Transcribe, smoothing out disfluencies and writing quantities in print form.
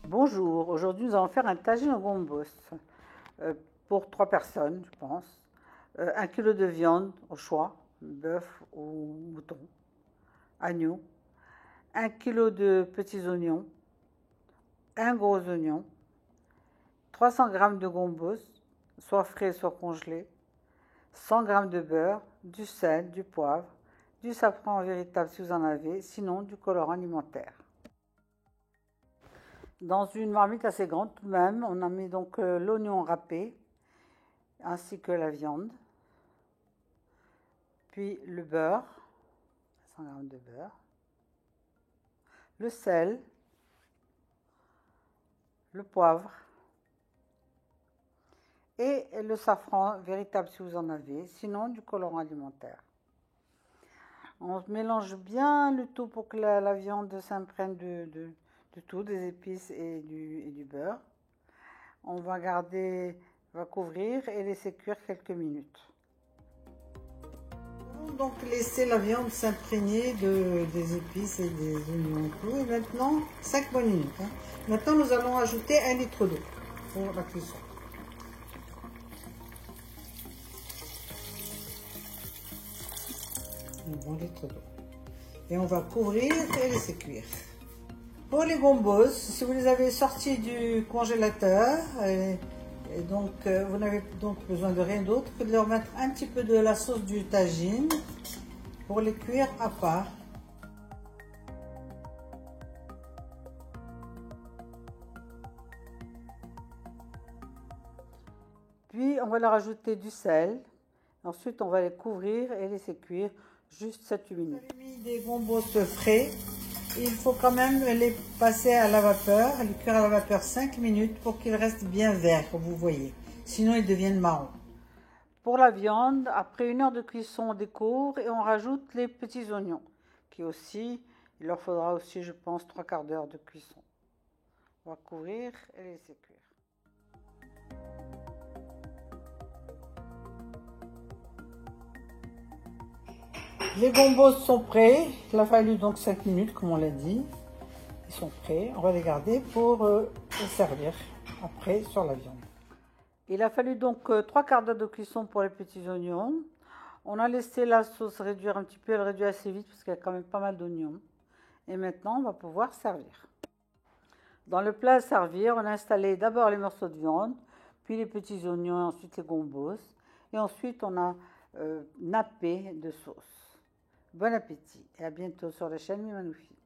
Bonjour, aujourd'hui nous allons faire un tagine au gombos pour 3 personnes, je pense. 1 kg de viande au choix, bœuf ou mouton, agneau. 1 kg de petits oignons, un gros oignon, 300 g de gombos, soit frais soit congelés, 100 g de beurre, du sel, du poivre, du safran véritable si vous en avez, sinon du colorant alimentaire. Dans une marmite assez grande tout de même, on a mis donc l'oignon râpé, ainsi que la viande, puis le beurre, 100 g de beurre, le sel, le poivre et le safran véritable si vous en avez, sinon du colorant alimentaire. On mélange bien le tout pour que la viande s'imprègne de tout, des épices et du beurre. On va couvrir et laisser cuire quelques minutes. Donc laisser la viande s'imprégner des épices et des oignons et tout. Et maintenant, 5 bonnes minutes. Maintenant, nous allons ajouter 1 litre d'eau pour la cuisson. Un bon litre d'eau. Et on va couvrir et laisser cuire. Pour les gombos, si vous les avez sortis du congélateur, et donc vous n'avez donc besoin de rien d'autre que de leur mettre un petit peu de la sauce du tagine pour les cuire à part. Puis on va leur ajouter du sel. Ensuite on va les couvrir et laisser cuire juste 7-8 minutes. J'ai mis des gombos frais. Il faut quand même les passer à la vapeur, les cuire à la vapeur 5 minutes pour qu'ils restent bien verts, comme vous voyez. Sinon, ils deviennent marrons. Pour la viande, après 1 heure de cuisson, on découvre et on rajoute les petits oignons, qui aussi, il leur faudra aussi, je pense, 3/4 d'heure de cuisson. On va couvrir et laisser cuire. Les gombos sont prêts. Il a fallu donc 5 minutes, comme on l'a dit. Ils sont prêts. On va les garder pour les servir après sur la viande. Il a fallu donc 3/4 d'heure de cuisson pour les petits oignons. On a laissé la sauce réduire un petit peu. Elle réduit assez vite parce qu'il y a quand même pas mal d'oignons. Et maintenant, on va pouvoir servir. Dans le plat à servir, on a installé d'abord les morceaux de viande, puis les petits oignons et ensuite les gombos. Et ensuite, on a nappé de sauce. Bon appétit et à bientôt sur la chaîne Mimanoufi.